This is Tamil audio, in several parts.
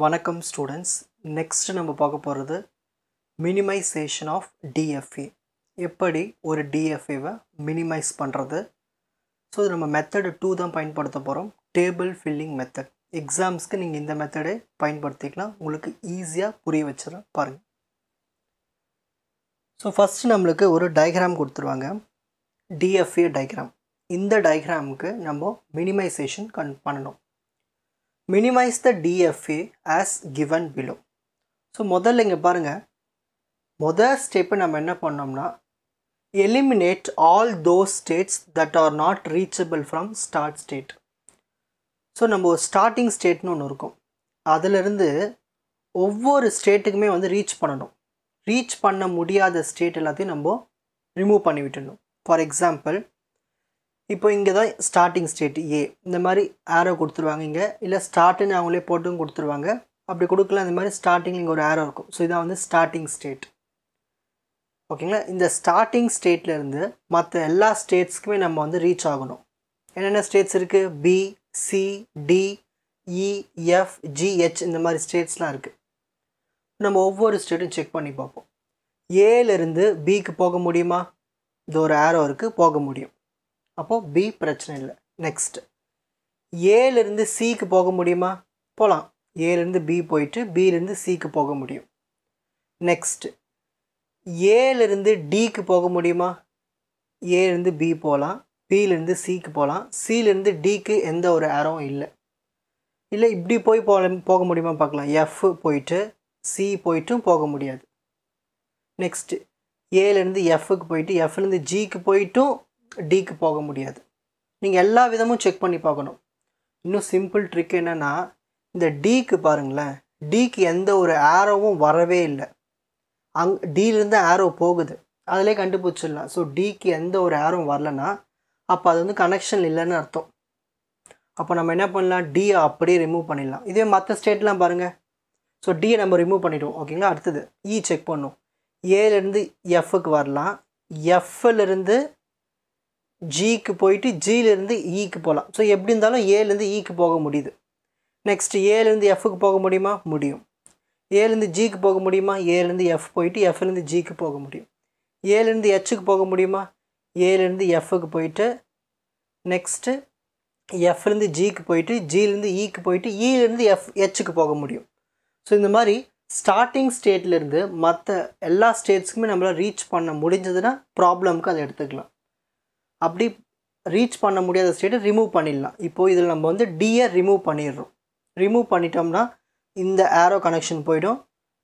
வணக்கம் ஸ்டூடெண்ட்ஸ். நெக்ஸ்ட் நம்ம பார்க்க போகிறது மினிமைசேஷன் ஆஃப் டிஎஃப்ஏ. எப்படி ஒரு டிஎஃப்ஏவை மினிமைஸ் பண்ணுறது. ஸோ இது நம்ம மெத்தடு 2 தான் பயன்படுத்த போகிறோம், டேபிள் ஃபில்லிங் மெத்தட். எக்ஸாம்ஸ்க்கு நீங்கள் இந்த மெத்தடை பயன்படுத்திக்கலாம், உங்களுக்கு ஈஸியாக புரிய வச்சுருவேன் பாருங்கள். ஸோ ஃபஸ்ட்டு நம்மளுக்கு ஒரு டயக்ராம் கொடுத்துருவாங்க, டிஎஃப்ஏ டயக்ராம். இந்த டயக்ராமுக்கு நம்ம மினிமைசேஷன் பண்ணணும். Minimize the DFA as given below. So முதல்ல இங்கே பாருங்கள், முதல் ஸ்டெப்பு நம்ம என்ன பண்ணோம்னா eliminate all those states that are not reachable from start state. So நம்ம ஒரு ஸ்டார்டிங் ஸ்டேட்னு ஒன்று இருக்கும், அதிலிருந்து ஒவ்வொரு ஸ்டேட்டுக்குமே ரீச் பண்ணணும். ரீச் பண்ண முடியாத ஸ்டேட் எல்லாத்தையும் நம்ம ரிமூவ் பண்ணி விட்டுடணும். ஃபார் எக்ஸாம்பிள், இப்போ இங்கே தான் ஸ்டார்டிங் ஸ்டேட் ஏ, இந்த மாதிரி ஆரோ கொடுத்துருவாங்க இங்கே, இல்லை ஸ்டார்ட்டுன்னு அவங்களே போட்டும் கொடுத்துருவாங்க. அப்படி கொடுக்கலாம், இந்த மாதிரி ஸ்டார்டிங்கில் இங்கே ஒரு ஆரோ இருக்கும். ஸோ இதான் ஸ்டார்டிங் ஸ்டேட். ஓகேங்களா, இந்த ஸ்டார்டிங் ஸ்டேட்லேருந்து மற்ற எல்லா ஸ்டேட்ஸ்க்குமே நம்ம ரீச் ஆகணும். என்னென்ன ஸ்டேட்ஸ் இருக்குது? பி, சி, டி, இ, எஃப், ஜி, ஹெச், இந்த மாதிரி ஸ்டேட்ஸ்லாம் இருக்குது. நம்ம ஒவ்வொரு ஸ்டேட்டும் செக் பண்ணி பார்ப்போம். ஏலேருந்து பிக்கு போக முடியுமா? இது ஒரு ஆரோ இருக்குது, போக முடியும். அப்போது பி பிரச்சனை இல்லை. நெக்ஸ்ட், ஏலேருந்து சிக்கு போக முடியுமா? போகலாம். ஏலேருந்து பி போயிட்டு பிலேருந்து சிக்கு போக முடியும். நெக்ஸ்ட், ஏலேருந்து டிக்கு போக முடியுமா? ஏலேருந்து பி போகலாம், பிலேருந்து சிக்கு போகலாம், சிலேருந்து டிக்கு எந்த ஒரு ஆரோவும் இல்லை. இல்லை இப்படி போக முடியுமா பார்க்கலாம். எஃப் போயிட்டு சி போயிட்டும் போக முடியாது. நெக்ஸ்ட்டு, ஏலேருந்து எஃப்க்கு போயிட்டு எஃப்லேருந்து ஜிக்கு போயிட்டும் டிக்கு போக முடியாது. நீங்கள் எல்லா விதமும் செக் பண்ணி பார்க்கணும். இன்னும் சிம்பிள் ட்ரிக் என்னென்னா, இந்த டிக்கு பாருங்களேன், டிக்கு எந்த ஒரு ஆரோவும் வரவே இல்லை. டியிலேருந்து ஆரோ போகுது, அதிலே கண்டுபிடிச்சிடலாம். ஸோ டிக்கு எந்த ஒரு ஆரோவும் வரலன்னா அப்போ அது கனெக்ஷன் இல்லைன்னு அர்த்தம். அப்போ நம்ம என்ன பண்ணலாம், டியை அப்படியே ரிமூவ் பண்ணிடலாம். இதே மற்ற ஸ்டேட்லாம் பாருங்கள். ஸோ டியை நம்ம ரிமூவ் பண்ணிவிடுவோம். ஓகேங்களா, அடுத்தது இ செக் பண்ணும். ஏலேருந்து எஃப்க்கு வரலாம், எஃப்லேருந்து ஜிக்கு போயிட்டு ஜிலேருந்து ஈக்கு போகலாம். ஸோ எப்படி இருந்தாலும் ஏலேருந்து ஈக்கு போக முடியுது. நெக்ஸ்ட், ஏலேருந்து எஃப்க்கு போக முடியுமா? முடியும். ஏலேருந்து ஜிக்கு போக முடியுமா? ஏலேருந்து எஃப் போயிட்டு எஃப்லேருந்து ஜிக்கு போக முடியும். ஏலேருந்து ஹெச்சுக்கு போக முடியுமா? ஏலேருந்து எஃப்க்கு போயிட்டு நெக்ஸ்ட்டு எஃப்லேருந்து ஜிக்கு போயிட்டு ஜிலேருந்து ஈக்கு போயிட்டு ஈலேருந்து ஹெச்சுக்கு போக முடியும். ஸோ இந்த மாதிரி ஸ்டார்டிங் ஸ்டேட்லேருந்து மற்ற எல்லா ஸ்டேட்ஸ்க்குமே நம்மளால் ரீச் பண்ண முடிஞ்சதுன்னா ப்ராப்ளமுக்கு அதை எடுத்துக்கலாம். அப்படி ரீச் பண்ண முடியாத ஸ்டேட்டை ரிமூவ் பண்ணிடலாம். இப்போது இதில் நம்ம டியை ரிமூவ் பண்ணிடுறோம். ரிமூவ் பண்ணிட்டோம்னா இந்த ஆரோ கனெக்ஷன் போய்டும்,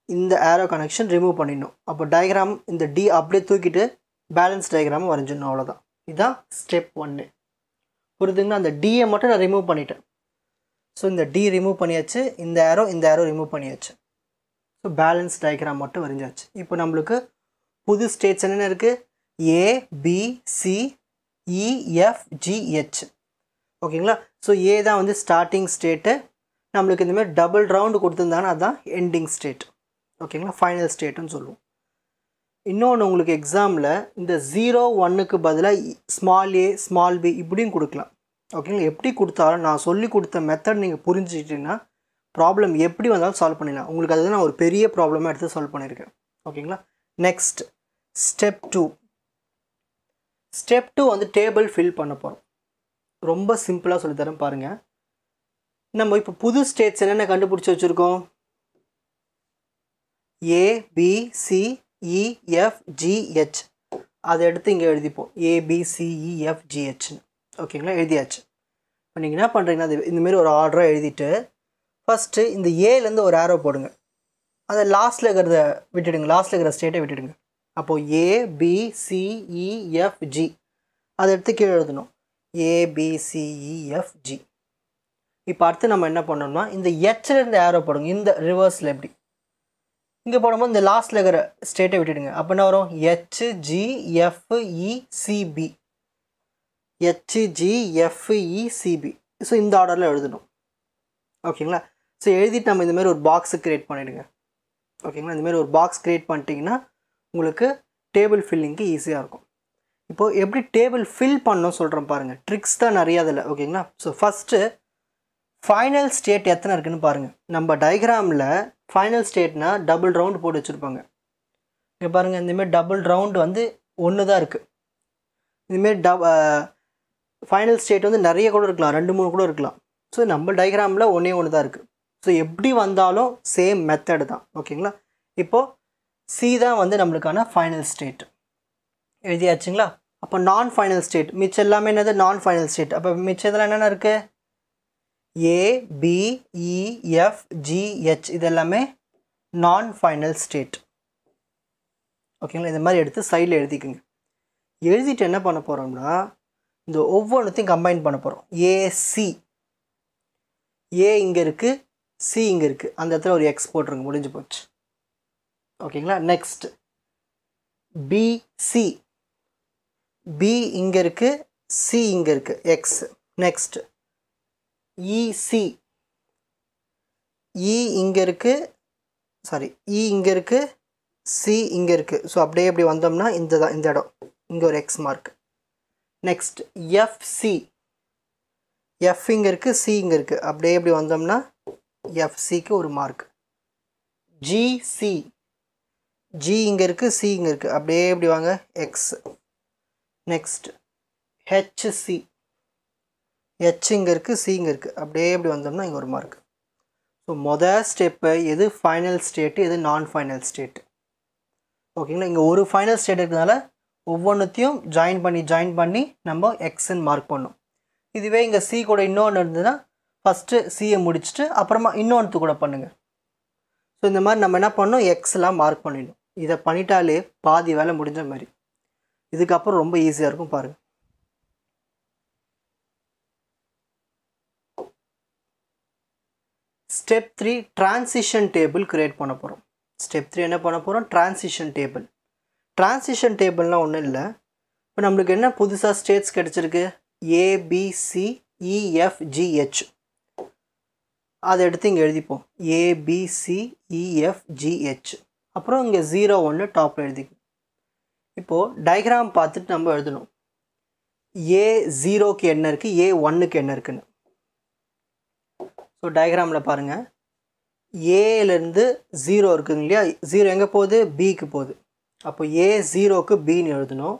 இந்த ஆரோ கனெக்ஷன் ரிமூவ் பண்ணிடணும். அப்போ டயக்ராம் இந்த டி அப்படியே தூக்கிட்டு பேலன்ஸ் டயக்ராமை வரைஞ்சிடணும். அவ்வளோதான். இதுதான் ஸ்டெப் 1. புரியுதுங்களா? அந்த டியை மட்டும் நான் ரிமூவ் பண்ணிட்டேன். ஸோ இந்த டி ரிமூவ் பண்ணியாச்சு, இந்த ஆரோ ரிமூவ் பண்ணியாச்சு. ஸோ பேலன்ஸ் டயக்ராம் மட்டும் வரைஞ்சாச்சு. இப்போ நம்மளுக்கு புது ஸ்டேட்ஸ் என்னென்ன இருக்குது? ஏ, பி, சி, இ, எஃப், ஜி, ஹெச். ஓகேங்களா, ஸோ ஏ தான் ஸ்டார்டிங் ஸ்டேட்டு. நம்மளுக்கு இந்தமாதிரி டபுள் ரவுண்டு கொடுத்துருந்தாங்கன்னா அதுதான் எண்டிங் ஸ்டேட். ஓகேங்களா, ஃபைனல் ஸ்டேட்டுன்னு சொல்லுவோம். இன்னொன்று, உங்களுக்கு எக்ஸாமில் இந்த 0, 1க்கு பதிலாக ஸ்மால் ஏ, ஸ்மால் பி இப்படியும் கொடுக்கலாம். ஓகேங்களா, எப்படி கொடுத்தாலும் நான் சொல்லி கொடுத்த மெத்தட் நீங்கள் புரிஞ்சுக்கிட்டீங்கன்னா ப்ராப்ளம் எப்படி வந்தாலும் சால்வ் பண்ணிடலாம். உங்களுக்கு அதுதான் நான் ஒரு பெரிய ப்ராப்ளமாக எடுத்து சால்வ் பண்ணியிருக்கேன். ஓகேங்களா, next step 2. Step 2 table fill பண்ண போகிறோம். ரொம்ப சிம்பிளாக சொல்லித்தரேன் பாருங்கள். நம்ம இப்போ புது ஸ்டேட்ஸ் என்னென்ன கண்டுபிடிச்சி வச்சுருக்கோம்? ஏ, பி, சி, இ, எஃப், ஜி, ஹெச். அதை எடுத்து இங்கே எழுதிப்போம், ஏ, பி, சி, இ, எஃப், ஜி, ஹெச்னு. ஓகேங்களா, எழுதியாச்சு. இப்போ நீங்கள் என்ன பண்ணுறீங்கன்னா, அது இந்தமாரி ஒரு ஆர்டராக எழுதிட்டு ஃபஸ்ட்டு இந்த ஏலேருந்து ஒரு ஆரோ போடுங்க, அதை லாஸ்ட்டில் இருக்கிறத விட்டுடுங்க, லாஸ்ட்டில் இருக்கிற ஸ்டேட்டை விட்டுடுங்க. அப்போது ஏ, பி, சி, இ, எஃப், ஜி அதை எடுத்து கீழே எழுதணும், ஏ, பி, சி, இ, எஃப், ஜி. இப்போ அடுத்து நம்ம என்ன பண்ணோம்னா, இந்த ஹெச்லேருந்து ஆரோ போடுங்க, இந்த ரிவர்ஸில் எப்படி இங்கே போடும்போது இந்த லாஸ்ட்டில் இருக்கிற ஸ்டேட்டை விட்டுடுங்க. அப்போ என்ன வரும்? ஹெச், ஜி, எஃப், இ, சிபி. ஹெச், ஜி, எஃப், இ, சிபி. ஸோ இந்த ஆர்டரில் எழுதணும். ஓகேங்களா, ஸோ எழுதிட்டு நம்ம இந்தமாரி ஒரு பாக்ஸு க்ரியேட் பண்ணிவிடுங்க. ஓகேங்களா, இந்தமாரி ஒரு பாக்ஸ் க்ரியேட் பண்ணிட்டீங்கன்னா உங்களுக்கு டேபிள் ஃபில்லிங்க்கு ஈஸியாக இருக்கும். இப்போது எப்படி டேபிள் ஃபில் பண்ணணும் சொல்கிறோம் பாருங்கள். ட்ரிக்ஸ் தான் நிறையா அதில். ஓகேங்களா, ஸோ ஃபஸ்ட்டு ஃபைனல் ஸ்டேட் எத்தனை இருக்குன்னு பாருங்கள். நம்ம டயக்ராமில் ஃபைனல் ஸ்டேட்னா டபுள் ரவுண்டு போட்டு வச்சுருப்பாங்க. இங்கே பாருங்கள், இந்தமாரி டபுள் ரவுண்டு வந்து ஒன்று தான் இருக்குது. இதுமாரி ஃபைனல் ஸ்டேட் வந்து நிறைய கூட இருக்கலாம், 2-3 கூட இருக்கலாம். ஸோ நம்ம டயக்ராமில் ஒன்றே ஒன்று தான் இருக்குது. ஸோ எப்படி வந்தாலும் சேம் மெத்தடு தான். ஓகேங்களா? இப்போது சி தான் வந்து நம்மளுக்கான ஃபைனல் ஸ்டேட் எழுதியாச்சுங்களா? அப்போ நான் ஃபைனல் ஸ்டேட் மிச்சம் எல்லாமே என்னது நான் ஃபைனல் ஸ்டேட். அப்போ மிச்சம் இதெல்லாம் என்னென்ன இருக்குது? ஏ, பி, இ, எஃப், ஜி, ஹெச் இது எல்லாமே நான் ஃபைனல் ஸ்டேட். ஓகேங்களா? இந்த மாதிரி எடுத்து சைடில் எழுதிக்குங்க. எழுதிட்டு என்ன பண்ண போகிறோம்னா இந்த ஒவ்வொன்றுத்தையும் கம்பைன் பண்ண போகிறோம். ஏசி, ஏ இங்கே இருக்குது, சி இங்கே இருக்குது, அந்த இடத்துல ஒரு எக்ஸ் போட்டுருங்க, முடிஞ்சு போச்சு. ஓகேங்களா? நெக்ஸ்ட் பிசி, பி இங்கே இருக்குது, சி இங்கே இருக்குது, எக்ஸ். நெக்ஸ்ட் இசி, இ இங்கே இருக்குது, சாரி இ இங்கே இருக்குது, சி இங்கே இருக்குது. ஸோ அப்படியே இப்படி வந்தோம்னா இந்த இடம் இங்கே ஒரு X mark. Next FC, F இங்கே இருக்குது, சி இங்கே இருக்குது, அப்படியே இப்படி வந்தோம்னா எஃப்சிக்கு ஒரு மார்க். ஜிசி, ஜி இங்கே இருக்குது, சி இங்கே இருக்குது, அப்படியே இப்படி வாங்க எக்ஸ். நெக்ஸ்ட் ஹெச்சி, ஹெச் இங்கே இருக்குது, சி இங்கே இருக்குது, அப்படியே இப்படி வந்தோம்னா இங்கே ஒரு மார்க். ஸோ மொதல் ஸ்டெப்பு எது ஃபைனல் ஸ்டேட்டு, எது நான் ஃபைனல் ஸ்டேட்டு. ஓகேங்களா? இங்கே ஒரு ஃபைனல் ஸ்டேட் இருக்கிறதுனால ஒவ்வொன்றுத்தையும் ஜாயின் பண்ணி நம்ம எக்ஸ்ன்னு மார்க் பண்ணோம். இதுவே இங்கே சி கூட இன்னொன்று இருந்ததுன்னா ஃபஸ்ட்டு சியை முடிச்சுட்டு அப்புறமா இன்னொன்று கூட பண்ணுங்கள். ஸோ இந்த மாதிரி நம்ம என்ன பண்ணோம், எக்ஸ்லாம் மார்க் பண்ணிடணும். இதை பண்ணிட்டாலே பாதி வேலை முடிஞ்ச மாதிரி. இதுக்கப்புறம் ரொம்ப ஈஸியாக இருக்கும் பாருங்கள். ஸ்டெப் 3 டிரான்சிஷன் டேபிள் கிரியேட் பண்ண போகிறோம். ஸ்டெப் 3 என்ன பண்ண போகிறோம், டிரான்சிஷன் டேபிள். டிரான்சிஷன் டேபிள்னால் ஒன்றும் இல்லை. இப்போ நம்மளுக்கு என்ன புதுசாக ஸ்டேட்ஸ் கிடச்சிருக்கு, ஏபிசி இஎஃப்ஜிஹெச். அதை எடுத்து இங்கே எழுதிப்போம், ஏபிசி இஎஃப்ஜிஹெச். அப்புறம் இங்கே 0-1 டாப்பில் எழுதிக்கும். இப்போது டயக்ராம் பார்த்துட்டு நம்ம எழுதணும், A0க்கு என்ன இருக்குது, A1க்கு என்ன இருக்குன்னு. ஸோ டயக்ராமில் பாருங்கள், ஏலேருந்து 0 இருக்குங்க இல்லையா, 0 எங்கே போகுது, பிக்கு போகுது. அப்போ A0க்கு பின்னு எழுதணும்.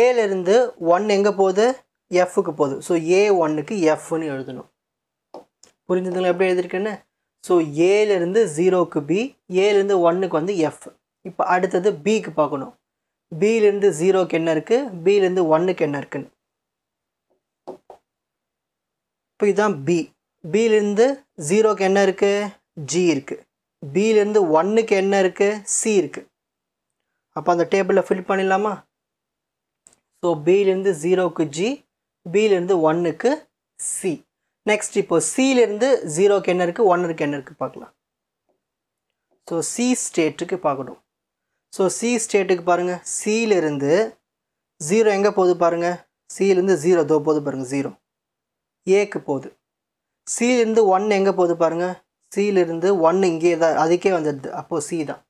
ஏலேருந்து 1 எங்கே போகுது, எஃப்க்கு போகுது. ஸோ A1க்கு எஃப்னு எழுதணும். புரிஞ்சுதுங்களா எப்படி எழுதிருக்கேன்னு? ஸோ ஏலேருந்து 0க்கு பி, ஏலேருந்து 1க்கு வந்து எஃப். இப்போ அடுத்தது பிக்கு பார்க்கணும், பிலேருந்து 0க்கு என்ன இருக்குது, பிலேருந்து 1க்கு என்ன இருக்குன்னு. இப்போ இதுதான் பி. பிலேருந்து 0க்கு என்ன இருக்குது, ஜி இருக்குது. பிலேருந்து 1க்கு என்ன இருக்குது, சி இருக்குது. அப்போ அந்த டேபிளில் ஃபில் பண்ணிடலாமா? ஸோ பிலேருந்து 0க்கு ஜி, பிலேருந்து 1க்கு சி. நெக்ஸ்ட் இப்போ சிலேருந்து 0க்கு என்ன இருக்குது, 1க்கு என்ன இருக்குது பார்க்கலாம். ஸோ சி ஸ்டேட்டுக்கு பார்க்கணும். ஸோ சி ஸ்டேட்டுக்கு பாருங்கள், சிலேருந்து 0 எங்கே போகுது பாருங்கள், சிலேருந்து 0 தோ போகுது பாருங்கள், 0 ஏக்கு போகுது. சிலேருந்து 1 எங்கே போகுது பாருங்கள், சிலேருந்து 1 இங்கே தான், அதுக்கே வந்துடுது. அப்போது சி தான்.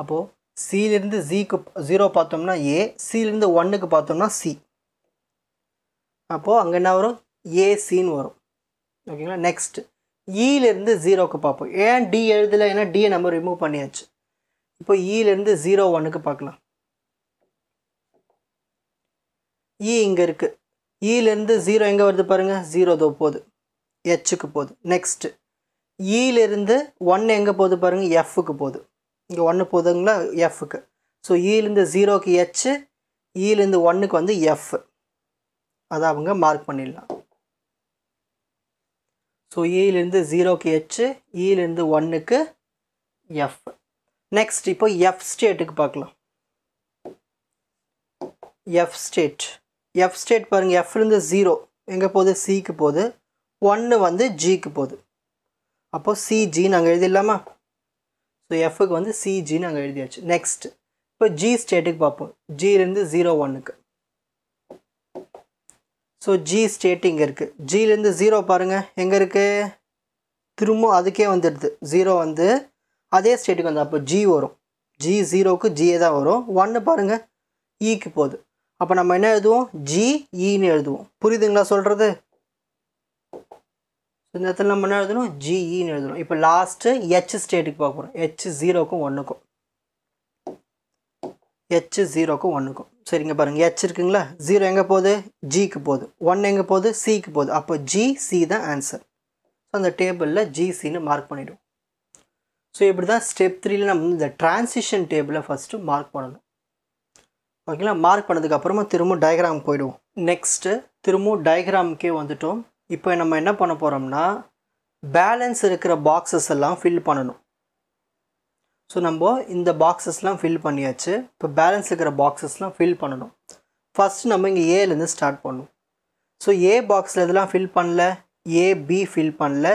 அப்போது சிலேருந்து 0 பார்த்தோம்னா ஏ, சிலேருந்து 1க்கு பார்த்தோம்னா சி. அப்போது அங்கே என்ன வரும், ஏசின்னு வரும். ஓகேங்களா? நெக்ஸ்ட் இலேருந்து 0க்கு பார்ப்போம். ஏன் டி எழுதலை, ஏன்னா டியை நம்ம ரிமூவ் பண்ணியாச்சு. இப்போ இலேருந்து 0-1க்கு பார்க்கலாம். இ இங்கே இருக்குது, இலேருந்து 0 எங்கே வருது பாருங்கள், 0 தோ போகுது, ஹெச்சுக்கு போகுது. நெக்ஸ்ட்டு இலேருந்து 1 எங்கே போகுது பாருங்கள், எஃப்க்கு போகுது. இங்கே 1 போகுதுங்களா, எஃப்க்கு. ஸோ இலேருந்து 0க்கு ஹெச், இலேருந்து 1க்கு வந்து எஃப். அதை அவங்க மார்க் பண்ணிடலாம். ஸோ இலேருந்து 0க்கு ஹெச், இலேருந்து 1க்கு எஃப். நெக்ஸ்ட் இப்போ எஃப் ஸ்டேட்டுக்கு பார்க்கலாம். எஃப் ஸ்டேட் பாருங்கள், எஃப்லேருந்து 0 எங்கே போகுது, சிக்கு போகுது, 1 வந்து ஜிக்கு போகுது. அப்போது சிஜி நாங்கள் எழுதிடலாமா? ஸோ எஃப்க்கு வந்து சிஜி நாங்கள் எழுதியாச்சு. நெக்ஸ்ட் இப்போ ஜி ஸ்டேட்டுக்கு பார்ப்போம், ஜிலேருந்து 0-1க்கு. ஸோ ஜி ஸ்டேட் இங்கே இருக்குது. ஜிலேருந்து 0 பாருங்கள் எங்கே இருக்குது, திரும்ப அதுக்கே வந்துடுது. 0 வந்து அதே ஸ்டேட்டுக்கு வந்து, அப்போ ஜி வரும். ஜி 0க்கு ஜியே தான் வரும். 1 பாருங்கள் ஈக்கு போகுது. அப்போ நம்ம என்ன எழுதுவோம், ஜி ஈன்னு எழுதுவோம். புரியுதுங்களா சொல்கிறது? இந்த இடத்துல நம்ம என்ன எழுதணும், ஜிஇன்னு எழுதணும். இப்போ லாஸ்ட்டு ஹெச் ஸ்டேட்டுக்கு பார்க்க போகிறோம். ஹெச் 0க்கும் 1க்கும், ஹெச் 0க்கும் 1க்கும். சரிங்க பாருங்கள், ஹெச் இருக்குங்களா, 0 எங்கே போகுது, ஜிக்கு போகுது, 1 எங்கே போகுது, சிக்கு போகுது. அப்போ ஜிசி தான் ஆன்சர். ஸோ அந்த டேபிளில் ஜிசின்னு மார்க் பண்ணிவிடும். ஸோ இப்படி தான் ஸ்டெப் 3ல் நம்ம இந்த டிரான்சிஷன் டேபிளை ஃபஸ்ட்டு மார்க் பண்ணணும். ஓகேங்களா, மார்க் பண்ணதுக்கப்புறமா திரும்ப டயக்ராம் போயிடுவோம். நெக்ஸ்ட்டு திரும்ப டயக்ராமுக்கே வந்துட்டோம். இப்போ நம்ம என்ன பண்ண போகிறோம்னா, பேலன்ஸ் இருக்கிற பாக்ஸஸ் எல்லாம் ஃபில் பண்ணணும். ஸோ நம்ம இந்த பாக்ஸஸ்லாம் ஃபில் பண்ணியாச்சு. இப்போ பேலன்ஸ் இருக்கிற பாக்ஸஸ்லாம் ஃபில் பண்ணணும். ஃபஸ்ட்டு நம்ம இங்கே ஏலேருந்து ஸ்டார்ட் பண்ணணும். ஸோ ஏ பாக்ஸில் இதெல்லாம் ஃபில் பண்ணல, ஏபி ஃபில் பண்ணல,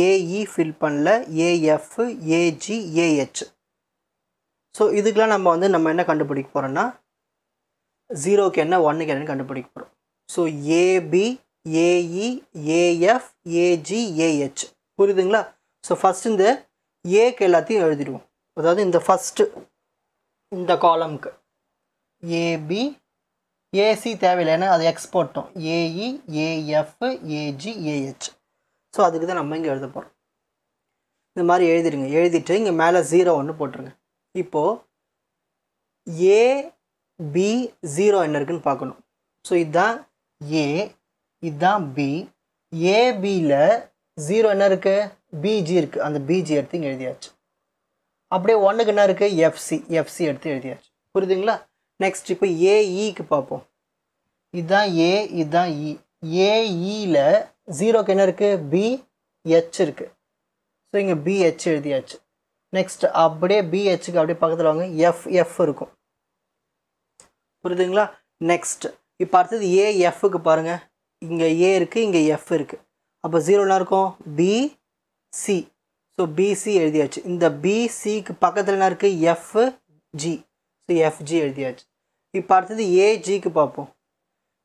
ஏஇ ஃபில் பண்ணல, ஏஎஃப், ஏஜி, ஏஹெச். ஸோ இதுக்கெலாம் நம்ம என்ன கண்டுபிடிக்க போகிறோன்னா, 0க்கு என்ன 1க்கு என்னன்னு கண்டுபிடிக்க போகிறோம். So AB, AE, AF, AG, AH. புரியுதுங்களா? ஸோ ஃபஸ்ட்டு இந்த ஏக்கு எல்லாத்தையும் எழுதிடுவோம். அதாவது இந்த ஃபஸ்ட்டு இந்த காலம்க்கு ஏபி, ஏசி தேவையில்லை, ஏன்னா அது எக்ஸ்போர்ட்டோம். AE, AF, AG, AH. So அதுக்கு தான் நம்ம இங்கே எழுத போகிறோம். இந்த மாதிரி எழுதிடுங்க. எழுதிட்டு இங்கே மேலே 0 1 போட்டுருங்க. இப்போது ஏபி 0 என்ன இருக்குதுன்னு பார்க்கணும். ஸோ இதுதான் ஏ, இதுதான் பி. ஏபியில் 0 என்ன இருக்குது, பிஜி இருக்குது. அந்த பிஜி எடுத்து இங்கே எழுதியாச்சு. அப்படியே 1க்கு என்ன இருக்குது, எஃப்சி எடுத்து எழுதியாச்சு. புரியுதுங்களா? நெக்ஸ்ட் இப்போ ஏஇக்கு பார்ப்போம். இதுதான் ஏ, இதுதான் இ. ஏஇயில் 0க்கு என்ன இருக்குது, பிஹெச் இருக்குது. ஸோ இங்கே பிஹெச் எழுதியாச்சு. நெக்ஸ்ட் அப்படியே பிஹெச்சுக்கு அப்படியே பக்கத்தில் வாங்க, எஃப் இருக்கும். புரியுதுங்களா? நெக்ஸ்ட் இப்போ அடுத்தது ஏஎஃப்க்கு பாருங்கள். இங்கே ஏ இருக்குது, இங்கே எஃப் இருக்குது. அப்போ 0 என்ன இருக்கும், பிசி. ஸோ பிசி எழுதியாச்சு. இந்த பிசிக்கு பக்கத்தில் என்ன இருக்குது, எஃப்ஜி. ஸோ எஃப்ஜி எழுதியாச்சு. இப்போ அடுத்தது ஏஜிக்கு பார்ப்போம்.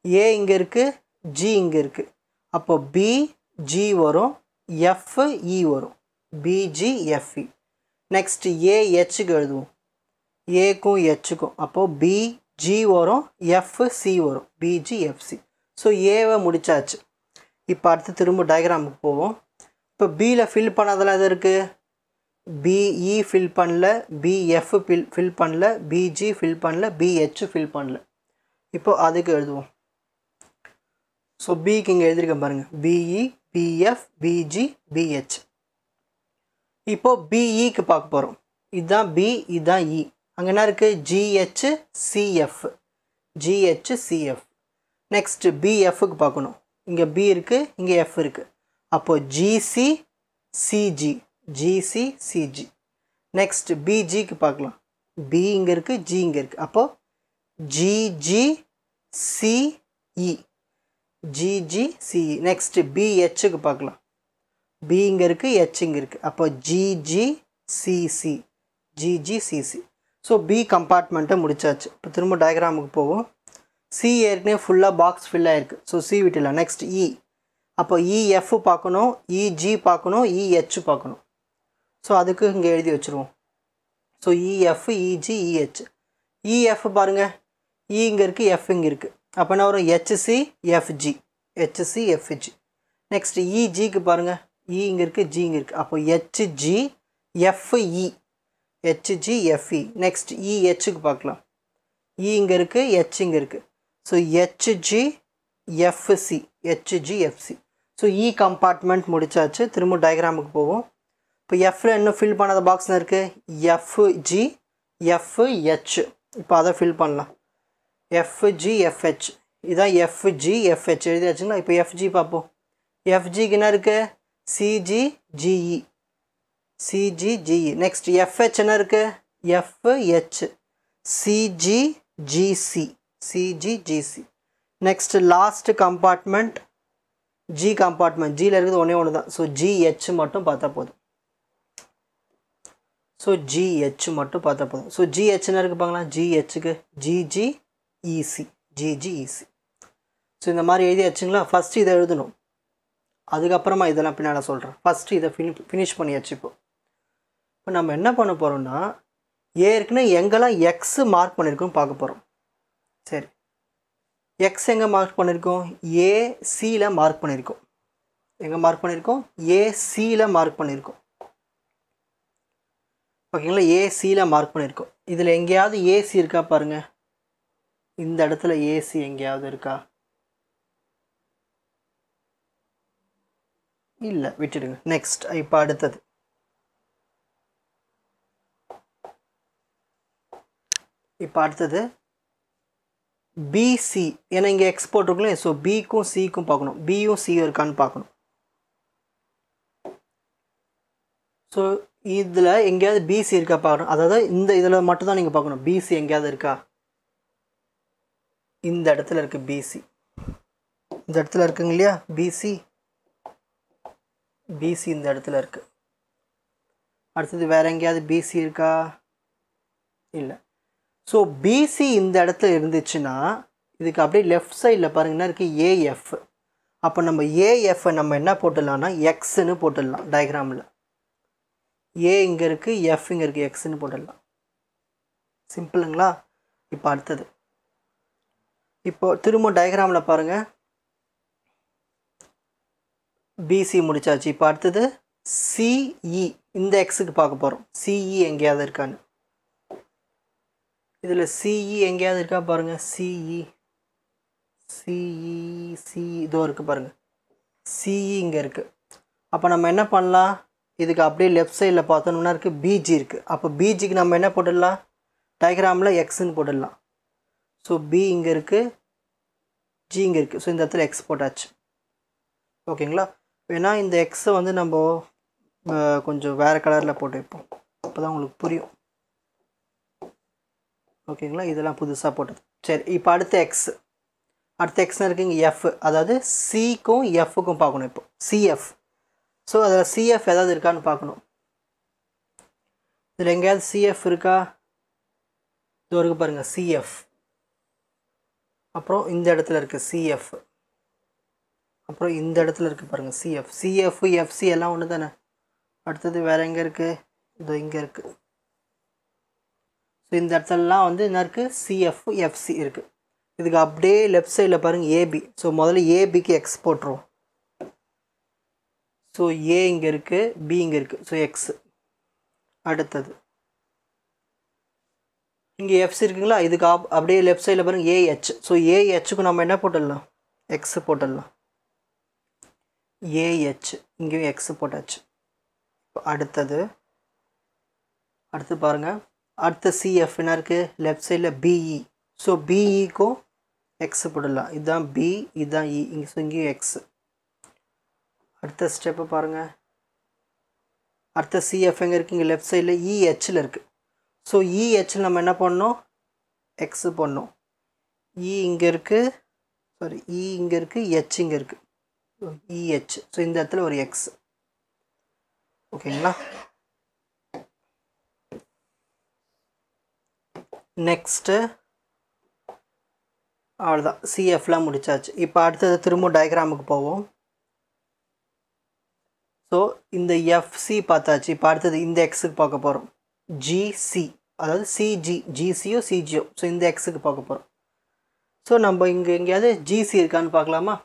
ஏ இங்கே இருக்குது, ஜி இங்கே இருக்குது. அப்போ பிஜி வரும், எஃப்இ வரும். PG, FE. நெக்ஸ்ட் ஏஹெச்சுக்கு எழுதுவோம். ஏக்கும் ஹெச்சுக்கும். அப்போது பிஜி வரும், எஃப்சி வரும். PG, FC. ஸோ ஏவை முடிச்சாச்சு. இப்போ அடுத்து திரும்ப டயக்ராமுக்கு போவோம். இப்போ பியில் ஃபில் பண்ணதெல்லாம் எது இருக்குது, பிஇ ஃபில் பண்ணல, பிஎஃப் ஃபில் பண்ணல, பிஜி ஃபில் பண்ணல, பிஹெச் ஃபில் பண்ணல. இப்போ அதுக்கு எழுதுவோம். ஸோ பிக்கு இங்கே எழுதியிருக்கேன் பாருங்கள், பிஇ, பிஎஃப், பிஜி, பிஹெச். இப்போது பிஇக்கு பார்க்க போகிறோம். இதுதான் பி, இதுதான் இ. அங்கே என்ன இருக்குது, GH, CF, GH, CF. Next பிஎஃப்க்கு பார்க்கணும். இங்கே பி இருக்குது, இங்கே எஃப் இருக்குது. அப்போது GC, CG, GC, CG. Next பிஜிக்கு பார்க்கலாம். பி இங்கே இருக்குது, ஜி இங்கே இருக்குது. அப்போது GG, CE, GG, CE. Next பிஹெச்சுக்கு பார்க்கலாம். பி இங்கே இருக்குது, ஹெச் இங்கே இருக்குது. அப்போ GG, CC, GG, CC. So B கம்பார்ட்மெண்ட்டை முடிச்சாச்சு. இப்போ திரும்ப டயக்ராமுக்கு போவோம். சி ஏற்கனவே ஃபுல்லாக பாக்ஸ் ஃபில் ஆகிருக்கு. ஸோ சி விட்டுலாம். Next E. அப்போ இஎஃப் பார்க்கணும், இஜி பார்க்கணும், இஹெச் பார்க்கணும். ஸோ அதுக்கு இங்கே எழுதி வச்சுருவோம். So EF, EG, EH. EF பாருங்கள், இ இங்கே இருக்குது, எஃப் இங்கே இருக்குது. அப்போ என்ன வரும், HC, FG, HC, FG. Next இஜிக்கு பாருங்கள், இ இங்கே இருக்குது, ஜி இங்கே இருக்குது. அப்போ HG, FE, HG, FE. Next இஹெச்சுக்கு பார்க்கலாம். இ இங்கே இருக்குது, ஹெச் இங்கே இருக்குது. So HG, FC, HG, FC. So E compartment முடிச்சாச்சு. திரும்ப டயக்ராமுக்கு போவோம். இப்போ எஃப்ல இன்னும் ஃபில் பண்ணாத பாக்ஸ் இருக்குது, எஃப்ஜி, எஃப்ஹெச். இப்போ அதை ஃபில் பண்ணலாம். FG, FH. இதான் எஃப்ஜி, எஃப்ஹெச் எழுதியாச்சுங்களா? இப்போ எஃப்ஜி பார்ப்போம். எஃப்ஜிக்கு என்ன இருக்குது, CG, GE, CG, GE. Next FH என்ன இருக்குது, FH, CG, GC, CG, GC. Next last compartment G compartment. ஜியில் இருக்குது ஒன்றே ஒன்று தான். ஸோ ஜிஹெச் மட்டும் பார்த்தா போதும். ஸோ ஜிஹெச் மட்டும் பார்த்தா போதும். ஸோ ஜிஹெச்னா இருக்குது பாங்களா, ஜிஹெச்சுக்கு GG, EC, GG, EC. So இந்த மாதிரி எழுதி வச்சுங்களா. ஃபஸ்ட்டு இதை எழுதணும், அதுக்கப்புறமா இதெல்லாம் பின்னால் சொல்கிறேன். ஃபஸ்ட்டு இதை ஃபினிஷ் பண்ணியாச்சு. இப்போ நம்ம என்ன பண்ண போகிறோம்னா, ஏற்கனவே எங்கெல்லாம் எக்ஸ் மார்க் பண்ணியிருக்கோம் பார்க்க போகிறோம். சரி, எக்ஸ் எங்கே மார்க் பண்ணியிருக்கோம், ஏசியில் மார்க் பண்ணியிருக்கோம். எங்கே மார்க் பண்ணியிருக்கோம், ஏசியில் மார்க் பண்ணியிருக்கோம். ஓகேங்களா, ஏசியில் மார்க் பண்ணியிருக்கோம். இதில் எங்கேயாவது ஏசி இருக்கா பாருங்கள், இந்த இடத்துல ஏசி எங்கேயாவது இருக்கா? இல்லை, விட்டுடுங்க. நெக்ஸ்ட், இப்போ அடுத்தது பிசி. ஏன்னா இங்கே எக்ஸ்போர்ட் இருக்குல்ல, ஸோ பிக்கும் சிக்கும் பார்க்கணும், பியும் சியும் இருக்கான்னு பார்க்கணும். ஸோ இதில் எங்கேயாவது பிசி இருக்கா பார்க்கணும். அதாவது இந்த இதில் மட்டும்தான் நீங்கள் பார்க்கணும், பிசி எங்கேயாவது இருக்கா. இந்த இடத்துல இருக்குது பிசி, இந்த இடத்துல இருக்குங்க இல்லையா பிசி, பிசி இந்த இடத்துல இருக்குது. அடுத்தது வேறு எங்கேயாவது பிசி இருக்கா? இல்லை. ஸோ பிசி இந்த இடத்துல இருந்துச்சுன்னா இதுக்கு அப்படியே லெஃப்ட் சைடில் பாருங்கன்னா இருக்குது ஏஎஃப். அப்போ நம்ம ஏஎஃப்பை நம்ம என்ன போட்டுடலாம்னா எக்ஸ்ன்னு போட்டுடலாம். டயக்ராமில் ஏ இங்கே இருக்குது, எஃப் இங்கே இருக்குது, எக்ஸ்ன்னு போட்டுடலாம். சிம்பிளுங்களா? இப்போ அடுத்தது, இப்போ திரும்ப டயக்ராமில் பாருங்கள், பிசி முடிச்சாச்சு. இப்போ அடுத்தது சிஇ, இந்த எக்ஸுக்கு பார்க்க போகிறோம். சிஇ எங்கேயாவது இருக்கான்னு. இதில் சிஇ எங்கேயாவது இருக்கா பாருங்கள், சிஇ இதோ இருக்குது பாருங்கள், சிஇ இங்கே இருக்குது. அப்போ நம்ம என்ன பண்ணலாம், இதுக்கு அப்படியே லெஃப்ட் சைடில் பார்த்தோம்னா இருக்குது பிஜி இருக்குது. அப்போ பிஜிக்கு நம்ம என்ன போட்டுடலாம், டயக்ராமில் எக்ஸ்ன்னு போட்டுடலாம். ஸோ பி இங்கே இருக்குது, ஜி இங்கே இருக்குது. ஸோ இந்த இடத்துல எக்ஸ் போட்டாச்சு. ஓகேங்களா? வேணா இந்த எக்ஸை வந்து நம்ம கொஞ்சம் வேறு கலரில் போட்டு வைப்போம், அப்போ தான் உங்களுக்கு புரியும். ஓகேங்களா? இதெல்லாம் புதுசாக போட்டது. சரி, இப்போ அடுத்த எக்ஸ்னு இருக்குங்க எஃப். அதாவது சிக்கும் எஃப்க்கும் பார்க்கணும். இப்போ சிஎஃப். ஸோ அதில் சிஎஃப் ஏதாவது இருக்கான்னு பார்க்கணும். இதில் எங்கேயாவது சிஎஃப் இருக்கா? இது வரைக்கும் பாருங்கள் சிஎஃப். அப்புறம் இந்த இடத்துல இருக்குது சிஎஃப். அப்புறம் இந்த இடத்துல இருக்குது பாருங்கள் சிஎஃப். சிஎஃப் எஃப்சி எல்லாம் ஒன்று தானே. அடுத்தது வேறு எங்கே இருக்குது? இதோ இங்கே இருக்குது. ஸோ இந்த இடத்துலலாம் வந்து என்ன இருக்குது, சிஎஃப் எஃப்சி இருக்குது. இதுக்கு அப்படியே லெஃப்ட் சைடில் பாருங்கள் ஏபி. ஸோ முதல்ல ஏபிக்கு எக்ஸ் போட்டுருவோம். ஸோ ஏ இங்கே இருக்குது, பி இங்கே இருக்குது. So X. அடுத்தது இங்கே எஃப்சி இருக்குங்களா, இதுக்கு அப்படியே லெஃப்ட் சைடில் பாருங்கள் ஏஹெச். ஸோ ஏஹெச்சுக்கு நம்ம என்ன போட்டுடலாம், எக்ஸ் போட்டுடலாம். ஏஹெச் இங்கேயும் எக்ஸ் போட்டாச்சு. அடுத்து பாருங்கள், அடுத்த சிஎஃப் என்ன இருக்குது, லெஃப்ட் சைடில் பிஇ. ஸோ பிஇக்கும் எக்ஸ் போடலாம். இதுதான் பி, இதுதான் இ. ஸோ இங்கேயும் எக்ஸ். அடுத்த ஸ்டெப்பு பாருங்கள், அடுத்த சிஎஃப் எங்கே இருக்குது, இங்கே லெஃப்ட் சைடில் இஹெச்சில் இருக்குது. ஸோ இஹெச்சில் நம்ம என்ன பண்ணணும், எக்ஸு பண்ணணும். இ இங்கே இருக்குது, சாரி இ இங்கே இருக்குது, ஹெச் இங்கே இருக்குது. இஹெச். ஸோ இந்த இடத்துல ஒரு எக்ஸ். ஓகேங்களா? நெக்ஸ்ட்டு அவ்வளோதான், சிஎஃப்லாம் முடிச்சாச்சு. இப்போ அடுத்தது திரும்ப டயக்ராமுக்கு போவோம். ஸோ இந்த எஃப்சி பார்த்தாச்சு. இப்போ அடுத்தது இந்த எக்ஸுக்கு பார்க்க போகிறோம். ஜிசி, அதாவது சிஜி, ஜிசியோ சிஜியோ. ஸோ இந்த எக்ஸுக்கு பார்க்க போகிறோம். ஸோ நம்ம இங்கே எங்கேயாவது ஜிசி இருக்கான்னு பார்க்கலாமா?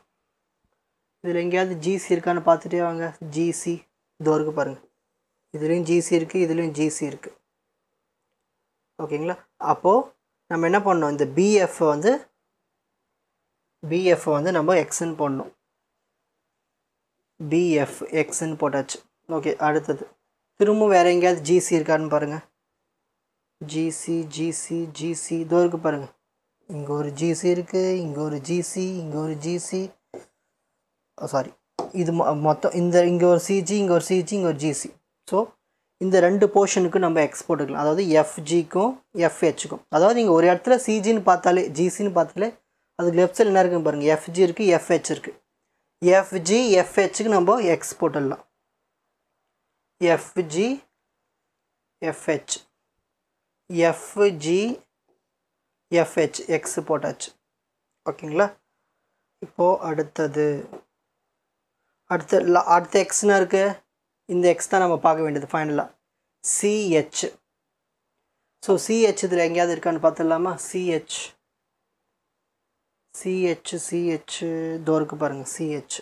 இதில் எங்கேயாவது ஜிசி இருக்கான்னு பார்த்துட்டே வாங்க. ஜிசி இதோ இருக்குது பாருங்கள், இதுலேயும் ஜிசி இருக்குது, இதுலேயும் ஜிசி இருக்குது. ஓகேங்களா? அப்போது நம்ம என்ன பண்ணோம், இந்த பிஎஃப் வந்து நம்ம எக்ஸ்ன்னு போடணும். பிஎஃப் எக்ஸ்ன்னு போட்டாச்சு. ஓகே, அடுத்தது திரும்ப வேறு எங்கேயாவது ஜிசி இருக்கான்னு பாருங்கள். ஜிசி இதோ இருக்குது பாருங்கள். இங்கே ஒரு ஜிசி இருக்குது, இங்கே ஒரு ஜிசி, இங்கே ஒரு ஜிசி. சாரி, இது மொத்தம் இங்கே ஒரு சிஜி, இங்கே ஒரு சிஜி, இங்கே ஒரு ஜிசி. ஸோ இந்த ரெண்டு போர்ஷனுக்கு நம்ம எக்ஸ் போட்டுக்கலாம். அதாவது எஃப்ஜிக்கும் எஃப்ஹெச்சுக்கும். அதாவது நீங்கள் ஒரு இடத்துல சிஜின்னு பார்த்தாலே, ஜிசின்னு பார்த்தாலே அதுக்கு லெஃப்ட் சைடில் என்ன இருக்குன்னு பாருங்கள், எஃப்ஜி இருக்குது, எஃப்ஹெச் இருக்குது. எஃப்ஜி எஃப்ஹெச்சுக்கு நம்ம எக்ஸ் போட்டுடலாம். FG FH, FG FH X போட்டாச்சு. ஓகேங்களா? இப்போது அடுத்த எக்ஸ்னா இருக்குது, இந்த எக்ஸ் தான் நம்ம பார்க்க வேண்டியது ஃபைனலாக. சிஹெச். ஸோ சிஹெச் இதில் எங்கேயாவது இருக்கான்னு பார்த்துடலாமா? சிஹெச் இதோ இருக்குது பாருங்கள், சிஹெச்.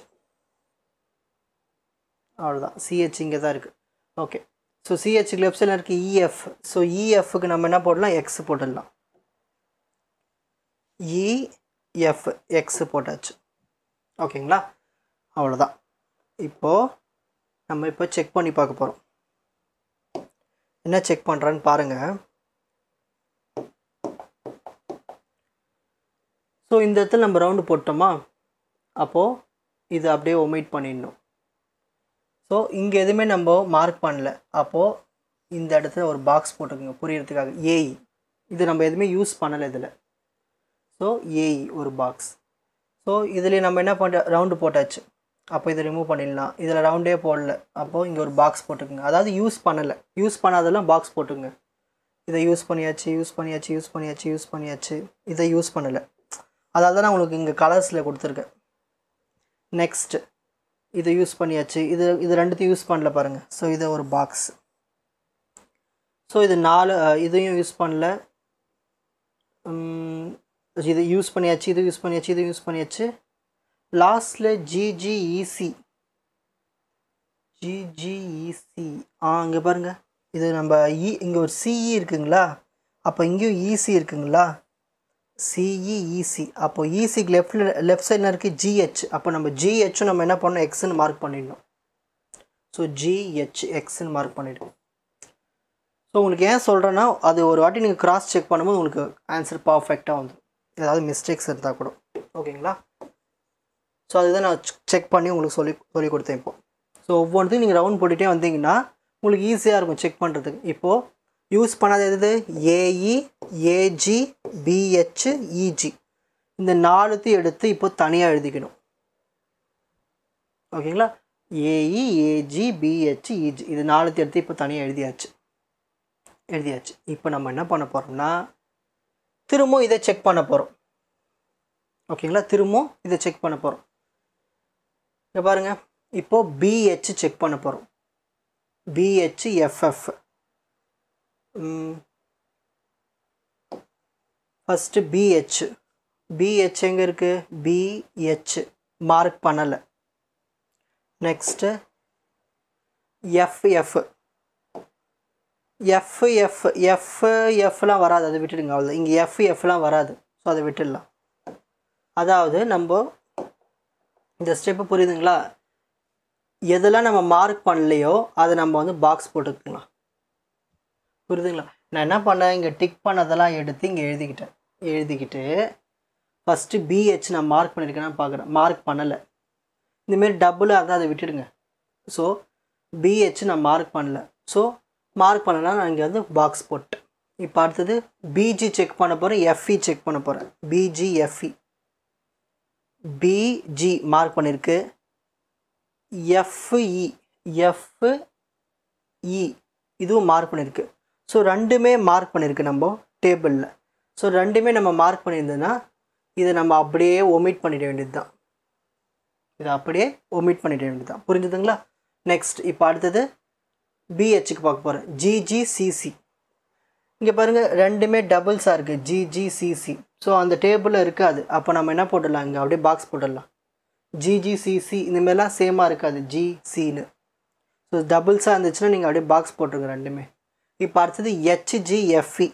அவ்வளோதான். சிஹெச் இங்கே தான் இருக்குது. ஓகே. ஸோ சிஹெச்சுக்கு லெஃப்ட் சைடில் இருக்குது இஎஃப். ஸோ இஎஃப்க்கு நம்ம என்ன போடலாம், எக்ஸ் போட்டுடலாம். இஎஃப் எக்ஸ் போட்டாச்சு. ஓகேங்களா, அவ்வளோதான். இப்போது நம்ம இப்போ செக் பண்ணி பார்க்க போகிறோம். என்ன செக் பண்ணுறான்னு பாருங்கள். ஸோ இந்த இடத்துல நம்ம ரவுண்டு போட்டோமா, அப்போது இது அப்படியே ஒமிட் பண்ணிடணும். ஸோ இங்கே எதுவுமே நம்ம மார்க் பண்ணல, அப்போது இந்த இடத்துல ஒரு பாக்ஸ் போட்டுக்கோங்க புரியறதுக்காக. ஏஇ இது நம்ம எதுவுமே யூஸ் பண்ணலை இதில். ஸோ ஏஇ ஒரு பாக்ஸ். ஸோ இதில் நம்ம என்ன பண்ணுற, ரவுண்டு போட்டாச்சு. அப்போ இதை ரிமூவ் பண்ணிடலாம். இதில் ரவுண்டே போடல, அப்போது இங்கே ஒரு பாக்ஸ் போட்டுக்குங்க. அதாவது யூஸ் பண்ணலை, யூஸ் பண்ணாதெல்லாம் பாக்ஸ் போட்டுங்க. இதை யூஸ் பண்ணியாச்சு, இதை யூஸ் பண்ணலை. அதாவது தான் நான் உங்களுக்கு இங்கே கலர்ஸில் கொடுத்துருக்கேன். நெக்ஸ்ட்டு இதை யூஸ் பண்ணியாச்சு, இது ரெண்டுத்தையும் யூஸ் பண்ணல பாருங்கள். ஸோ இதை ஒரு பாக்ஸ். ஸோ இது 4 இதையும் யூஸ் பண்ணல, இதை யூஸ் பண்ணியாச்சு, இது யூஸ் பண்ணியாச்சு. லாஸ்ட்டில் ஜிஜிஇசி இங்கே பாருங்கள். இது நம்ம இங்கே ஒரு சிஇ இருக்குங்களா, அப்போ இங்கேயும் இசி இருக்குங்களா, சிஇஇசி. அப்போ இசிக்கு லெஃப்ட் சைடில் இருக்குது ஜிஹெச். அப்போ நம்ம ஜிஹெச்சும் நம்ம என்ன பண்ணணும், எக்ஸ்ன்னு மார்க் பண்ணிடணும். ஸோ ஜிஹெச் எக்ஸ்ன்னு மார்க் பண்ணிவிடும். ஸோ உங்களுக்கு ஏன் சொல்கிறேன்னா, அது ஒரு வாட்டி நீங்கள் கிராஸ் செக் பண்ணும்போது உங்களுக்கு ஆன்சர் பர்ஃபெக்டாக வந்துடும், ஏதாவது மிஸ்டேக்ஸ் இருந்தால் கூட. ஓகேங்களா, ஸோ அதுதான் நான் செக் பண்ணி உங்களுக்கு சொல்லி கொடுத்தேன் இப்போது. ஸோ ஒவ்வொன்றையும் நீங்கள் ரவுண்ட் போட்டுகிட்டே வந்தீங்கன்னா உங்களுக்கு ஈஸியாக இருக்கும் செக் பண்ணுறதுக்கு. இப்போது யூஸ் பண்ணாத எது, ஏஇ, ஏஜி, பிஹெச், இஜி. இந்த 4த்தையும் எடுத்து இப்போ தனியாக எழுதிக்கணும். ஓகேங்களா, ஏஇ, ஏஜி, பிஹெச், இஜி இது 4த்தையும் எடுத்து இப்போ தனியாக எழுதியாச்சு. இப்போ நம்ம என்ன பண்ண போகிறோம்னா, திரும்பவும் இதை செக் பண்ண போகிறோம். ஓகேங்களா, திரும்பவும் இதை செக் பண்ண போகிறோம். இங்கே பாருங்கள், இப்போது பிஹெச் செக் பண்ண போகிறோம். PH FF. ஃபஸ்ட்டு பிஹெச் எங்கே இருக்குது, பிஹெச் மார்க் பண்ணலை. நெக்ஸ்ட்டு எஃப்எஃப்லாம் வராது, அதை விட்டுடுங்க. அவ்வளோ, இங்கே எஃப்எஃப்லாம் வராது. ஸோ அதை விட்டுடலாம். அதாவது நம்ம இந்த ஸ்டெப்பு புரியுதுங்களா, எதெல்லாம் நம்ம மார்க் பண்ணலையோ அதை நம்ம வந்து பாக்ஸ் போட்டுக்கலாம். புரியுதுங்களா, நான் என்ன பண்ணேன், இங்கே டிக் பண்ணதெல்லாம் எடுத்து இங்கே எழுதிக்கிட்டு ஃபஸ்ட்டு பிஹெச் நான் மார்க் பண்ணியிருக்கேன்னு பார்க்குறேன். மார்க் பண்ணலை. இந்தமாரி டபுளாக இருந்தால் அதை விட்டுடுங்க. ஸோ பிஹெச் நான் மார்க் பண்ணல. ஸோ மார்க் பண்ணலன்னா நான் இங்கே வந்து பாக்ஸ் போட்டேன். இப்போ அடுத்தது பிஜி செக் பண்ண போகிறேன், எஃப்இ செக் பண்ண போகிறேன். BG, FE. பிஜி மார்க் பண்ணியிருக்கு. எஃப்இ இதுவும் மார்க் பண்ணியிருக்கு. ஸோ ரெண்டுமே மார்க் பண்ணியிருக்கு நம்ம டேபிளில். ஸோ ரெண்டுமே நம்ம மார்க் பண்ணியிருந்தோன்னா இதை நம்ம அப்படியே ஒமிட் பண்ணிட வேண்டியது தான். புரிஞ்சுதுங்களா? நெக்ஸ்ட் இப்போ அடுத்தது பிஹெச்சுக்கு பார்க்க போகிறேன். ஜிஜிசிசி. இங்கே பாருங்கள், ரெண்டுமே டபுள்ஸாக இருக்குது, ஜிஜிசிசி. ஸோ அந்த டேபிளில் இருக்காது. அப்போ நம்ம என்ன போட்டுடலாம், இங்கே அப்படியே பாக்ஸ் போட்டுடலாம். ஜிஜிசிசி இந்தமாரிலாம் சேமாக இருக்காது, ஜிசின்னு. ஸோ டபுள்ஸாக இருந்துச்சுன்னா நீங்கள் அப்படியே பாக்ஸ் போட்டுருங்க ரெண்டுமே. இப்போ அடுத்தது ஹெச்ஜிஎஃப்இ.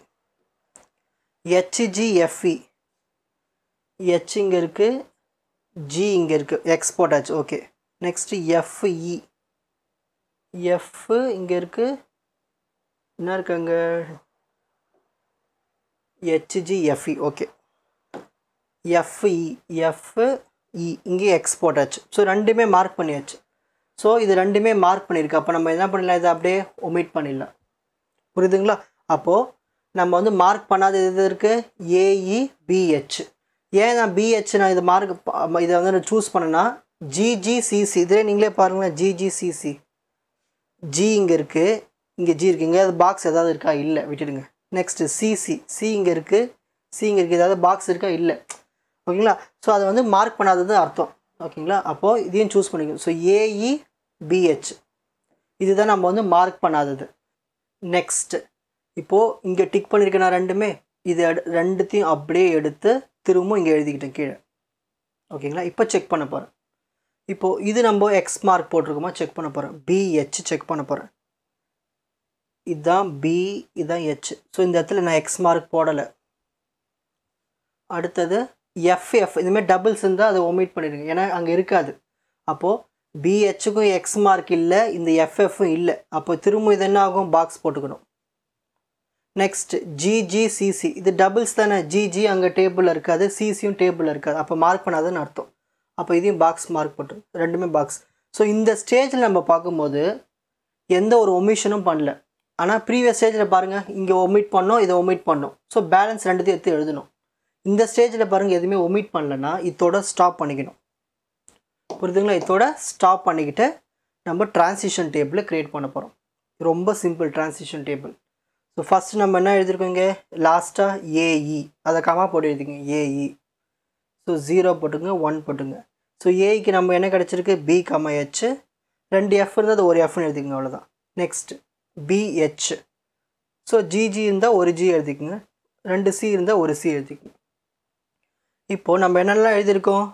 ஹெச் இங்கே இருக்குது, ஜி இங்கே இருக்குது, எக்ஸ் போட்டாச்சு. ஓகே. Next FE. எஃப் இங்கே இருக்குது, என்ன இருக்காங்க, ஹெச்ஜிஎஃப்இ. ஓகே. எஃப்இ இங்கே எக்ஸ் போட்டாச்சு. ஸோ ரெண்டுமே மார்க் பண்ணியாச்சு. ஸோ இது ரெண்டுமே மார்க் பண்ணியிருக்கு. அப்போ நம்ம என்ன பண்ணிடலாம், இதை அப்படியே ஒமிட் பண்ணிடலாம். புரியுதுங்களா? அப்போது நம்ம வந்து மார்க் பண்ணாத இது இருக்குது, ஏஇ, பிஹெச். ஏன் நான் பிஹெச் நான் இதை இதை வந்து நான் சூஸ் பண்ணேன்னா, ஜிஜிசிசி இதே நீங்களே பாருங்களேன். ஜிஜிசிசி, ஜி இங்கே இருக்குது, இங்கே ஜி இருக்குது. இங்கே பாக்ஸ் ஏதாவது இருக்கா, இல்லை, விட்டுடுங்க. நெக்ஸ்ட்டு சி இங்கே இருக்குது, ஏதாவது பாக்ஸ் இருக்கா, இல்லை. ஓகேங்களா? ஸோ அதை வந்து மார்க் பண்ணாதது அர்த்தம். ஓகேங்களா? அப்போது இதையும் சூஸ் பண்ணிக்கணும். ஸோ ஏஇ, பிஹெச் இதுதான் நம்ம வந்து மார்க் பண்ணாதது. நெக்ஸ்ட்டு இப்போது இங்கே டிக் பண்ணியிருக்கேன் நான் ரெண்டுமே. இது ரெண்டுத்தையும் அப்படியே எடுத்து திரும்பவும் இங்கே எழுதிக்கிட்டேன் கீழே. ஓகேங்களா? இப்போ செக் பண்ண போகிறேன். இப்போது இது நம்ம எக்ஸ் மார்க் போட்டிருக்கோமா செக் பண்ண போகிறேன். BH செக் பண்ண போகிறேன். இதுதான் B, இதுதான் H. ஸோ இந்த இடத்துல நான் எக்ஸ் மார்க் போடலை. அடுத்தது FF, இதுமாதிரி டபுள்ஸ் இருந்தால் அதை ஒமிட் பண்ணிடுங்க, ஏன்னா அங்கே இருக்காது. அப்போது BHக்கும் எக்ஸ் மார்க் இல்லை, இந்த FFும் இல்லை. அப்போ திரும்ப இது என்ன ஆகும், பாக்ஸ் போட்டுக்கணும். நெக்ஸ்ட் GGCC, இது டபுள்ஸ் தானே. GG அங்கே டேபிளில் இருக்காது, CCயும் டேபிளில் இருக்காது. அப்போ மார்க் பண்ணாதுன்னு அர்த்தம். அப்போ இதையும் பாக்ஸ் மார்க் போட்டு, ரெண்டுமே பாக்ஸ். ஸோ இந்த ஸ்டேஜில் நம்ம பார்க்கும்போது எந்த ஒரு ஒமிஷனும் பண்ணல. ஆனால் ப்ரீவியஸ் ஸ்டேஜில் பாருங்கள், இங்கே ஒமிட் பண்ணோம், இதை ஒமிட் பண்ணோம். ஸோ பேலன்ஸ் ரெண்டுத்தையும் எடுத்து எழுதணும். இந்த ஸ்டேஜில் பாருங்கள் எதுவுமே ஒமிட் பண்ணலன்னா இதோட ஸ்டாப் பண்ணிக்கணும். புரியுதுங்களா? இதோட ஸ்டாப் பண்ணிக்கிட்டு நம்ம டிரான்சிஷன் டேபிளை க்ரியேட் பண்ண போகிறோம். ரொம்ப simple transition table. So first நம்ம என்ன எழுதிருக்கோங்க, லாஸ்ட்டாக AE, அதை கமா போட்டு எழுதிக்கோங்க AE. ஸோ 0 போட்டுங்க, 1 போட்டுங்க. ஸோ ஏக்கு நம்ம என்ன கிடச்சிருக்கு, B, H. 2 F இருந்தால் அது ஒரு Fன்னு எழுதிக்கோங்க, அவ்வளோதான். Next BH. ஸோ GG இருந்தால் ஒரு G எழுதிக்கோங்க, 2 C இருந்தால் ஒரு C எழுதிக்கோங்க. இப்போது நம்ம என்னெல்லாம் எழுதியிருக்கோம்,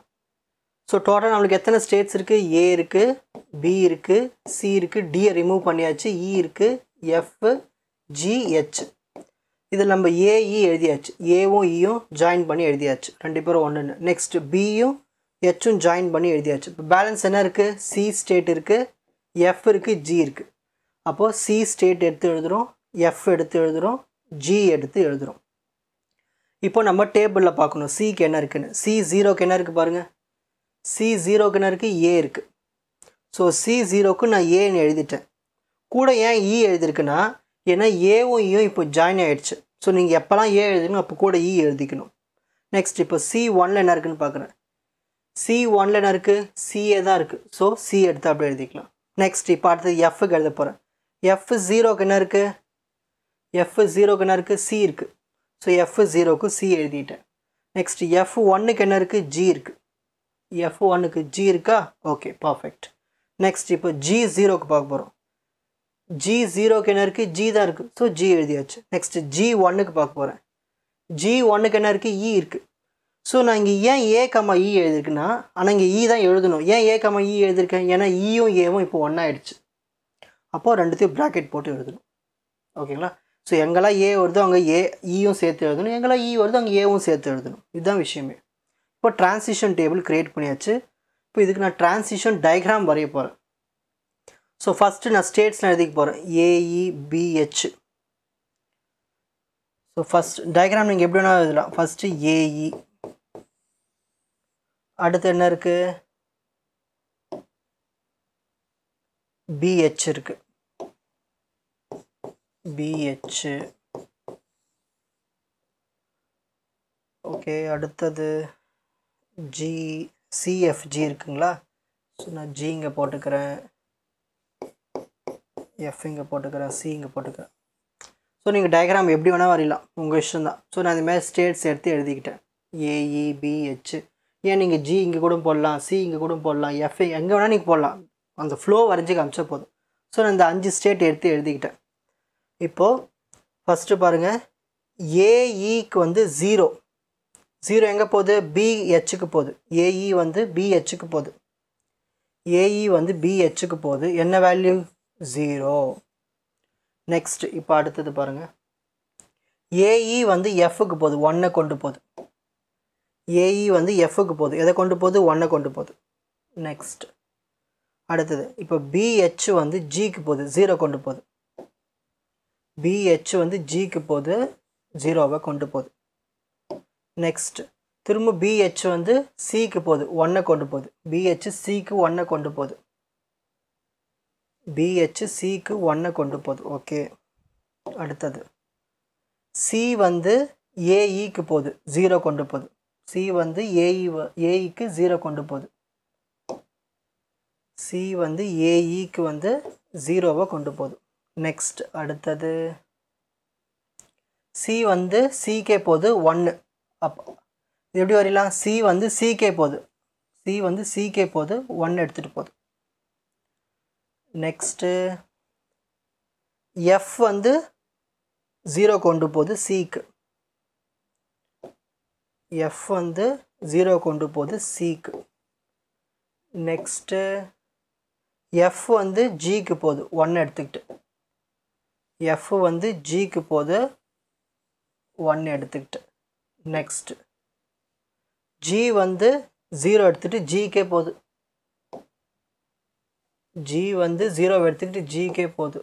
ஸோ டோட்டல் நம்மளுக்கு எத்தனை ஸ்டேட்ஸ் இருக்குது, A இருக்குது, B இருக்குது, C இருக்குது, Dயை ரிமூவ் பண்ணியாச்சு, E இருக்குது, F, G, H. இதில் நம்ம AE எழுதியாச்சு, ஏவும் ஈயும் ஜாயின் பண்ணி எழுதியாச்சு, ரெண்டு பேரும் ஒன்றுன்னு. நெக்ஸ்ட் பியும் ஹெச்சும் ஜாயின் பண்ணி எழுதியாச்சு. இப்போ பேலன்ஸ் என்ன இருக்குது, C ஸ்டேட் இருக்குது, F இருக்குது, G இருக்குது. அப்போது C ஸ்டேட் எடுத்து எழுதுகிறோம், F எடுத்து எழுதுகிறோம், G எடுத்து எழுதுகிறோம். இப்போ நம்ம டேபிளில் பார்க்கணும் Cக்கு என்ன இருக்குன்னு. C0க்கு என்ன இருக்குது பாருங்கள், C0க்கு என்ன இருக்குது, A இருக்குது. ஸோ C0க்கு நான் Aன்னு எழுதிட்டேன். கூட ஏன் E எழுதியிருக்குன்னா, ஏன்னா ஏவும் ஈயும் இப்போ ஜாயின் ஆகிடுச்சு. ஸோ நீங்கள் எப்போல்லாம் ஏ எழுதிக்கணும் அப்போ கூட E எழுதிக்கணும். நெக்ஸ்ட் இப்போ C1ல் என்ன இருக்குதுன்னு பார்க்குறேன். C1ல் என்ன இருக்குது, CA தான் இருக்குது. ஸோ C எடுத்து அப்படியே எழுதிக்கலாம். நெக்ஸ்ட் இப்போ அடுத்தது Fக்கு எழுத போகிறேன். F0க்கு என்ன இருக்குது, F0க்கு என்ன இருக்குது, C இருக்குது. ஸோ F0க்கு C எழுதிட்டேன். நெக்ஸ்ட் F1க்கு என்ன இருக்குது, G இருக்குது. F1க்கு G இருக்கா, ஓகே பர்ஃபெக்ட். நெக்ஸ்ட் இப்போ G0க்கு பார்க்க போகிறோம். G0க்கு என்ன இருக்குது, G தான் இருக்குது. ஸோ G எழுதியாச்சு. நெக்ஸ்ட் G1க்கு பார்க்க போகிறேன். G1க்கு என்ன இருக்குது, E இருக்குது. ஸோ நான் இங்கே ஏன் A, E எழுதியிருக்குன்னா, ஆனால் இங்கே E தான் எழுதணும். ஏன் A, E எழுதியிருக்கேன், ஏன்னா ஈயும் ஏவும் இப்போ ஒன்றாயிடுச்சு. அப்போது ரெண்டுத்தையும் ப்ராக்கெட் போட்டு எழுதணும். ஓகேங்களா? ஸோ எங்கெல்லாம் A வருதோ அங்கே ஈயும் சேர்த்து எழுதணும், எங்கெல்லாம் E வருதோ அங்கே ஏவும் சேர்த்து எழுதணும். இதுதான் விஷயமே. இப்போ டிரான்சிஷன் டேபிள் க்ரியேட் பண்ணியாச்சு. இப்போ இதுக்கு நான் டிரான்சிஷன் டயக்ராம் வரைய போகிறேன். ஸோ ஃபஸ்ட்டு நான் ஸ்டேட்ஸ்லாம் எழுதிக்க போகிறேன், AEBH. ஸோ ஃபஸ்ட் டயக்ராம் நீங்கள் எப்படி வேணால் எழுதலாம். ஃபஸ்ட்டு AE, அடுத்து என்ன இருக்குது, BH இருக்குது, BH. ஓகே, அடுத்தது CFG இருக்குங்களா. ஸோ நான் G இங்கே போட்டுக்கிறேன், F இங்கே போட்டுக்கிறேன், C இங்கே போட்டுக்கிறேன். ஸோ நீங்கள் டயக்ராம் எப்படி வேணால் வரையலாம், உங்கள் இஷ்டம் தான். ஸோ நான் இந்தமாதிரி ஸ்டேட்ஸ் எடுத்து எழுதிக்கிட்டேன், AEBH. ஏன் நீங்கள் G இங்கே கூட போடலாம், C இங்கே கூட போடலாம், F எங்கே வேணால் நீங்கள் போடலாம், அந்த ஃப்ளோ வரைஞ்சி காமிச்சா போதும். ஸோ நான் இந்த 5 ஸ்டேட் எடுத்து எழுதிக்கிட்டேன். இப்போது ஃபஸ்ட்டு பாருங்கள், AEக்கு வந்து 0 எங்கே போகுது, BHக்கு போகுது. AE வந்து BHக்கு போகுது, AE வந்து BHக்கு போகுது. என்ன வேல்யூ, 0. நெக்ஸ்ட் இப்போ அடுத்தது பாருங்கள், AE வந்து Fக்கு போகுது, 1 கொண்டு போகுது. AE வந்து Fக்கு போகுது, எதை கொண்டு போகுது, 1 கொண்டு போகுது. நெக்ஸ்ட் அடுத்தது இப்போ BH வந்து Gக்கு போகுது, 0 கொண்டு போகுது. BH வந்து Gக்கு போகுது, 0வை கொண்டு போகுது. நெக்ஸ்ட் திரும்ப BH வந்து Cக்கு போகுது, 1 கொண்டு போகுது. BH Cக்கு 1 கொண்டு போகுது. BH Cக்கு 1 கொண்டு போகுது. ஓகே, அடுத்தது C வந்து AEக்கு போகுது, 0 கொண்டு போகுது. C வந்து AEக்கு 0 கொண்டு போகுது. C வந்து AEக்கு வந்து 0வை கொண்டு போகுது. நெக்ஸ்ட் அடுத்தது C வந்து Cக்கே போகுது, 1. அப்போ இது எப்படி வரையலாம், C வந்து Cக்கே போகுது, C வந்து Cக்கே போகுது, 1 எடுத்துகிட்டு போகுது. நெக்ஸ்ட்டு F வந்து 0 கொண்டு போகுது Cக்கு, F வந்து 0 கொண்டு போகுது Cக்கு. நெக்ஸ்ட்டு எஃப் வந்து ஜிக்கு போகுது 1 எடுத்துக்கிட்டு, எஃப் வந்து ஜிக்கு போகுது 1 எடுத்துக்கிட்டு. நெக்ஸ்ட் ஜி வந்து 0 எடுத்துகிட்டு ஜிக்கே போகுது, ஜி வந்து 0 எடுத்துக்கிட்டு ஜிக்கே போகுது.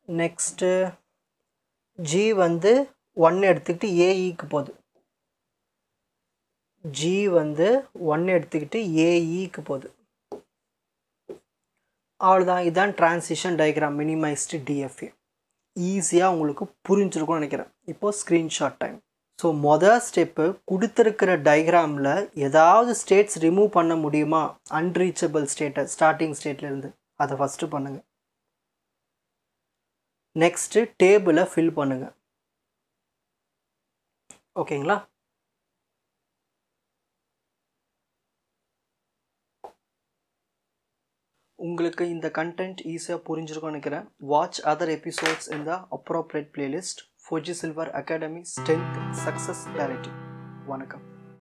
நெக்ஸ்ட்டு ஜி வந்து 1 எடுத்துக்கிட்டு ஏஇக்கு போகுது, ஜி வந்து 1 எடுத்துக்கிட்டு ஏஇக்கு போகுது. அவ்வளோதான். இதுதான் டிரான்சிஷன் டயக்ராம் மினிமைஸ்டு டிஎஃப்ஏ. ஈஸியாக உங்களுக்கு புரிஞ்சிருக்கும்னு நினைக்கிறேன். இப்போது ஸ்க்ரீன்ஷாட் டைம். ஸோ மொதல் ஸ்டெப்பு, கொடுத்துருக்கிற டயக்ராமில் ஏதாவது ஸ்டேட்ஸ் ரிமூவ் பண்ண முடியுமா அன்ரீச்சபிள் ஸ்டேட்டை ஸ்டார்டிங் ஸ்டேட்லேருந்து, அதை ஃபஸ்ட்டு பண்ணுங்கள். நெக்ஸ்ட்டு டேபிளை ஃபில் பண்ணுங்கள். ஓகேங்களா? உங்களுக்கு இந்த கண்டென்ட் ஈஸியாக புரிஞ்சிருக்கும்னு நினைக்கிறேன். வாட்ச் அதர் எபிசோட்ஸ் இன் த appropriate playlist. Four G silver academy strength success directive. வணக்கம்.